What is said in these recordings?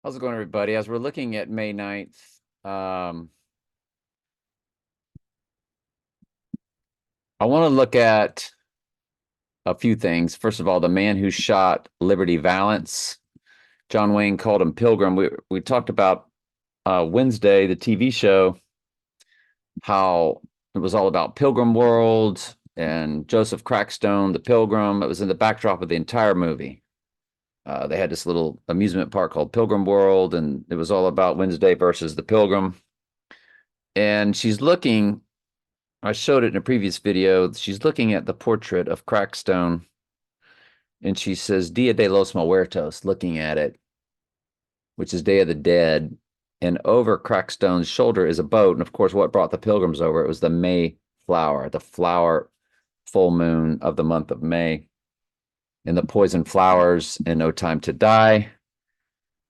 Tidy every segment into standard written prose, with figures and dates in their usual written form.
How's it going, everybody? As we're looking at May 9th, I want to look at a few things. First of all, the man who shot Liberty Valance. John Wayne called him Pilgrim. We talked about Wednesday, the TV show, how it was all about Pilgrim World and Joseph Crackstone, the Pilgrim. It was in the backdrop of the entire movie. They had this little amusement park called Pilgrim World, and it was all about Wednesday versus the Pilgrim. And she's looking, I showed it in a previous video. She's looking at the portrait of Crackstone, and she says Dia de los Muertos, looking at it, which is Day of the Dead. And over Crackstone's shoulder is a boat. And of course, what brought the pilgrims over? It was the May flower, the flower full moon of the month of May. And the poison flowers in No Time to Die.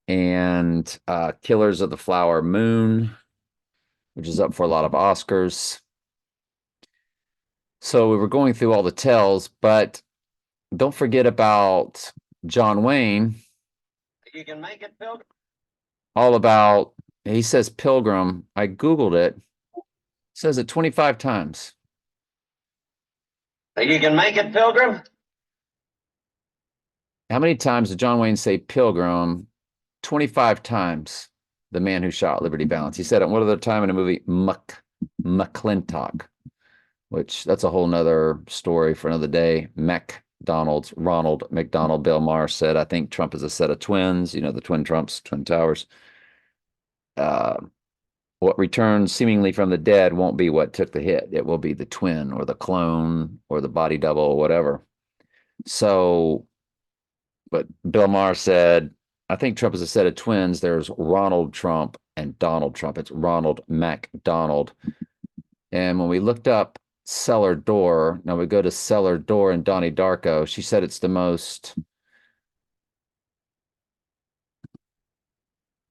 And Killers of the Flower Moon, which is up for a lot of Oscars. So we were going through all the tells, but don't forget about John Wayne. You can make it, Pilgrim. All about, he says Pilgrim. I Googled it. Says it 25 times. You can make it, Pilgrim. How many times did John Wayne say Pilgrim? 25 times. The man who shot Liberty Valance. He said it one other time in a movie, McClintock, which that's a whole nother story for another day. Ronald McDonald, Bill Maher said, I think Trump is a set of twins, the twin Trumps, twin towers. What returns seemingly from the dead won't be what took the hit. It will be the twin or the clone or the body double or whatever. So, but Bill Maher said, I think Trump is a set of twins. There's Ronald Trump and Donald Trump. It's Ronald McDonald. And when we looked up Cellar Door, now we go to Cellar Door and Donnie Darko. She said it's the most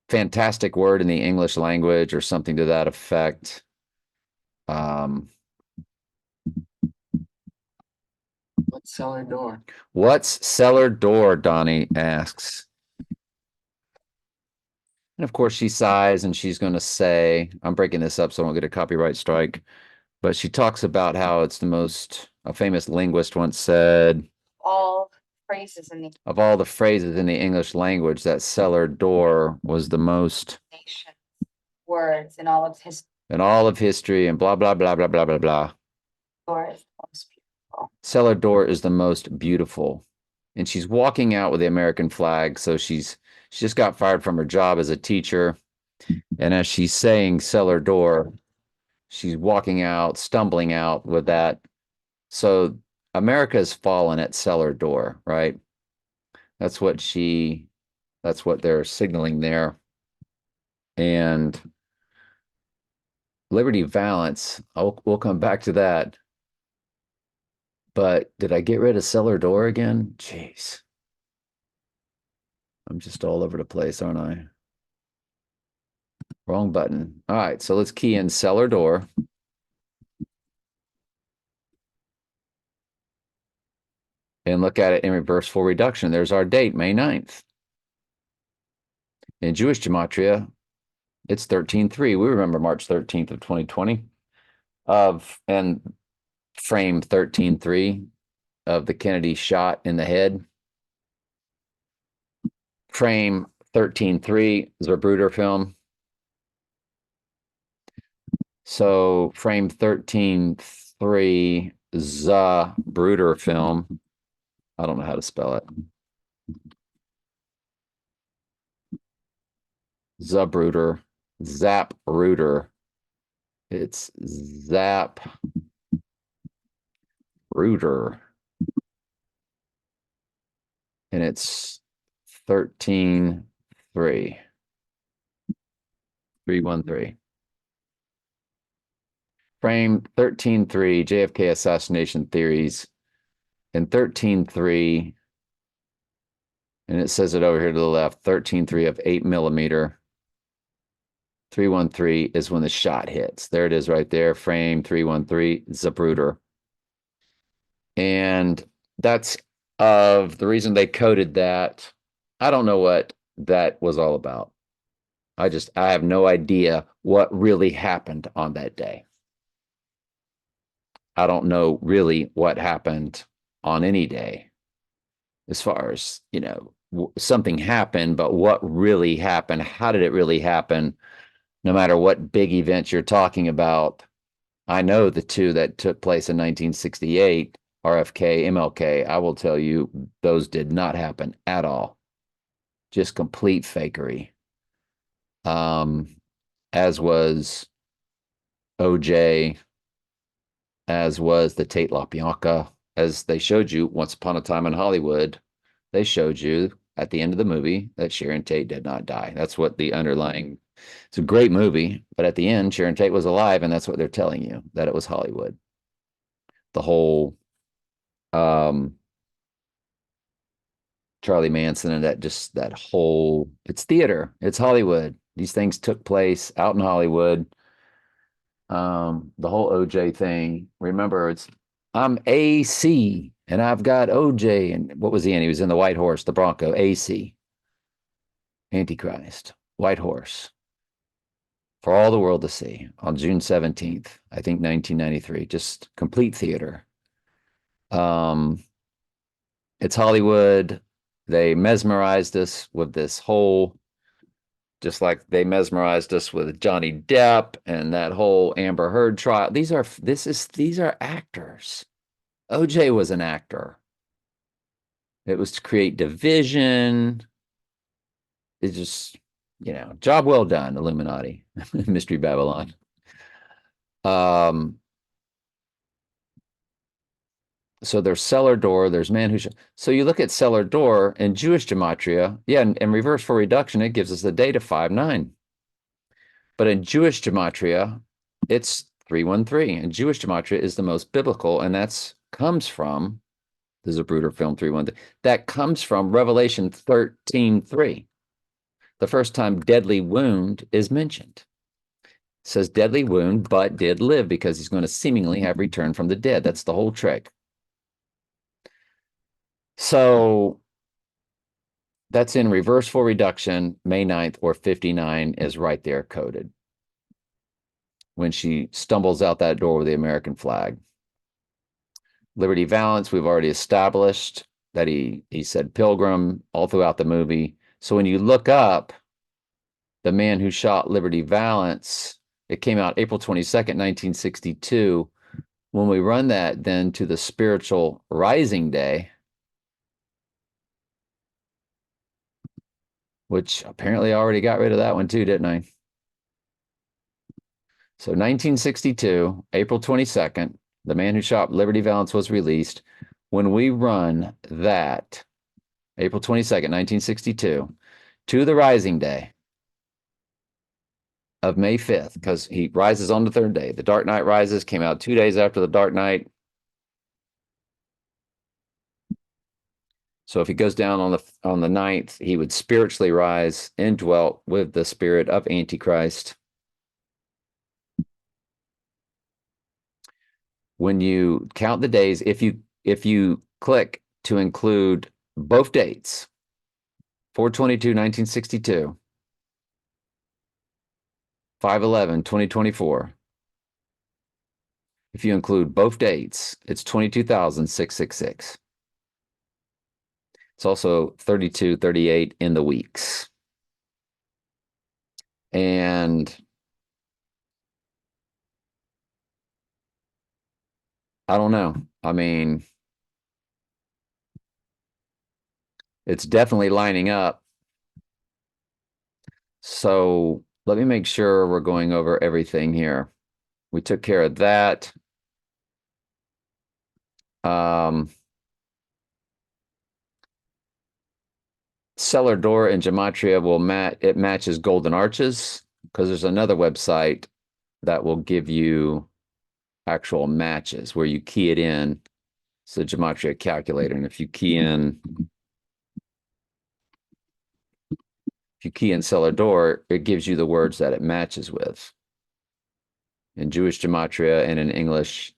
fantastic word in the English language or something to that effect. What's Cellar Door? What's Cellar Door? Donnie asks. And of course, she sighs and she's going to say, I'm breaking this up so I don't get a copyright strike. But she talks about how it's the most, a famous linguist once said, of all the phrases in the English language, that cellar door was the most words in all of history. In all of history and blah, blah, blah, blah, blah, blah, blah. Door is the most beautiful. Cellar door is the most beautiful. And she's walking out with the American flag. So she just got fired from her job as a teacher. And as she's saying cellar door, she's walking out, stumbling out with that. So America has fallen at cellar door, right? That's what they're signaling there. And Liberty Valance, we'll come back to that. But did I get rid of cellar door again? Jeez. I'm just all over the place, aren't I? Wrong button. All right, so let's key in cellar door. And look at it in reverse full reduction. There's our date, May 9th. In Jewish gematria, it's 13-3. We remember March 13th of 2020 and frame 13-3 of the Kennedy shot in the head. Frame 13-3 is a Zapruder film. So frame 13-3 Zapruder film. I don't know how to spell it. Zapruder. It's Zapruder. And it's 13-3. 313. Frame 13-3, JFK assassination theories. And 13-3, and it says it over here to the left, 13-3 of 8mm. 313 is when the shot hits. There it is right there, frame 313, Zapruder. And that's of the reason they coded that. I don't know what that was all about. I have no idea what really happened on that day. I don't know really what happened on any day as far as, something happened, but what really happened? How did it really happen? No matter what big events you're talking about, I know the two that took place in 1968, RFK, MLK, I will tell you, those did not happen at all. Just complete fakery. As was OJ, as was the Tate LaBianca, as they showed you once upon a time in Hollywood, they showed you at the end of the movie that Sharon Tate did not die. That's what the underlying, it's a great movie, but at the end, Sharon Tate was alive, and that's what they're telling you, that it was Hollywood. The whole Charlie Manson and that whole, it's theater, it's Hollywood. These things took place out in Hollywood. The whole OJ thing. Remember, I'm AC and I've got OJ. And what was he in? He was in the White Horse, the Bronco, AC, Antichrist, White Horse, for all the world to see on June 17th, I think 1993. Just complete theater. It's Hollywood. They mesmerized us with this whole, just like they mesmerized us with Johnny Depp and that whole Amber Heard trial. These are actors. OJ was an actor. It was to create division. It's just, job well done, Illuminati, Mystery Babylon. So there's cellar door, there's man who so you look at cellar door in Jewish gematria, yeah, and reverse for reduction, it gives us the data 5-9. But in Jewish gematria, it's 313. And Jewish gematria is the most biblical, and that's comes from, this is a Bruder film 313. That comes from Revelation 13:3. The first time deadly wound is mentioned. It says deadly wound, but did live, because he's going to seemingly have returned from the dead. That's the whole trick. So that's in reverse for reduction. May 9th or 59 is right there coded when she stumbles out that door with the American flag. Liberty Valance, we've already established that he said Pilgrim all throughout the movie. So when you look up the man who shot Liberty Valance, it came out April 22nd, 1962. When we run that then to the spiritual rising day, which apparently I already got rid of that one too, didn't I? So 1962, April 22nd, The Man Who Shot Liberty Valance was released. When we run that, April 22nd, 1962, to the rising day of May 5th, because he rises on the third day. The Dark Knight Rises came out 2 days after the Dark Knight. So if he goes down on the 9th, he would spiritually rise, indwelt with the spirit of Antichrist. When you count the days, if you click to include both dates, 4/22/1962, 5/11/2024, if you include both dates, it's 22,666. It's also 32:38 in the weeks. And I don't know. I mean, it's definitely lining up. So let me make sure we're going over everything here. We took care of that. Cellar door in gematria it matches golden arches, because there's another website that will give you actual matches where you key it in. It's a gematria calculator, and if you key in cellar door, it gives you the words that it matches with in Jewish gematria and in English,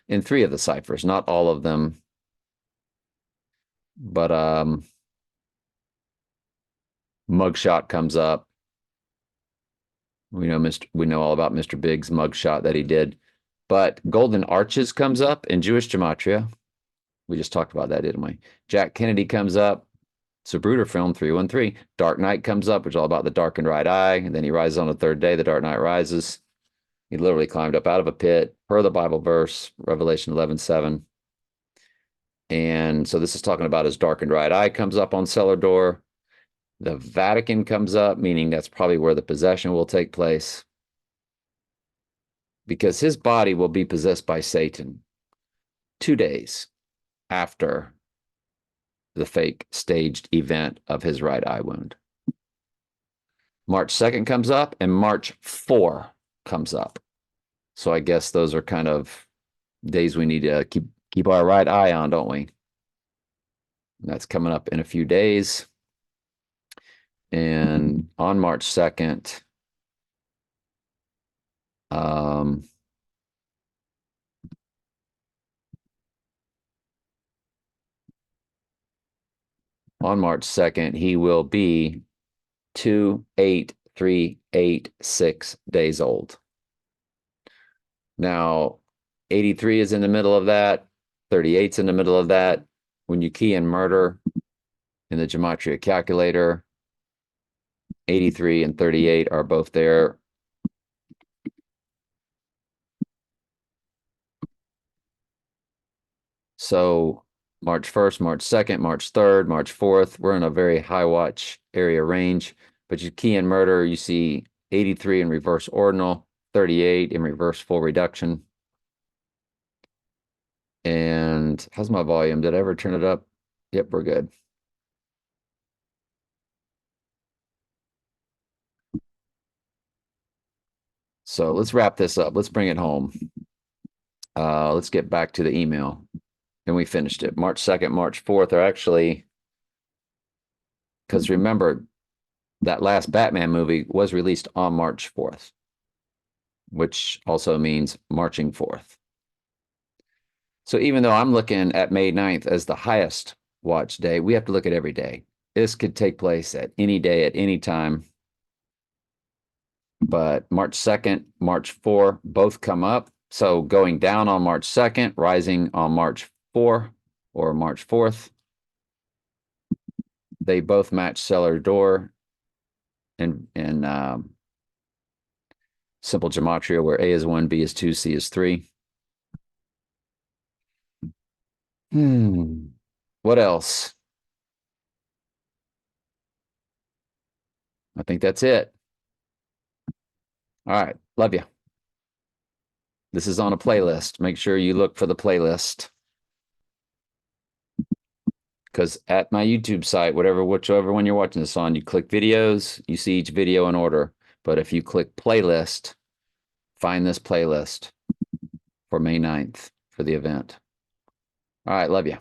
in 3 of the ciphers, not all of them, but Mugshot comes up. We know all about Mr. Big's mugshot that he did. But Golden Arches comes up in Jewish gematria. We just talked about that, didn't we? Jack Kennedy comes up. It's a Bruder film, 313. Dark Knight comes up, which is all about the darkened right eye. And then he rises on the third day. The Dark Knight rises. He literally climbed up out of a pit, per the Bible verse, Revelation 11:7. And so this is talking about his darkened right eye comes up on cellar door. The Vatican comes up, meaning that's probably where the possession will take place. Because his body will be possessed by Satan 2 days after the fake staged event of his right eye wound. March 2nd comes up and March 4 comes up. So I guess those are kind of days we need to keep our right eye on, don't we? And that's coming up in a few days. And on March 2nd, on March 2nd, he will be 28386 days old. Now, 83 is in the middle of that. 38's in the middle of that. When you key in murder in the gematria calculator, 83 and 38 are both there. So March 1st, March 2nd, March 3rd, March 4th, we're in a very high watch area range. But you key in murder, you see 83 in reverse ordinal, 38 in reverse full reduction. And how's my volume? Did I ever turn it up? Yep, we're good. So let's wrap this up. Let's bring it home. Let's get back to the email. And we finished it. March 2nd, March 4th are actually, because remember, that last Batman movie was released on March 4th, which also means marching forth. So even though I'm looking at May 9th as the highest watch day, we have to look at every day. This could take place at any day, at any time. But March 2nd, March 4, both come up. So going down on March 2nd, rising on March 4 or March 4th. They both match cellar door in simple gematria, where A is 1, B is 2, C is 3. What else? I think that's it. All right. Love you. This is on a playlist. Make sure you look for the playlist. Because at my YouTube site, whichever one you're watching this on, you click videos, you see each video in order. But if you click playlist, find this playlist for May 9th for the event. All right. Love you.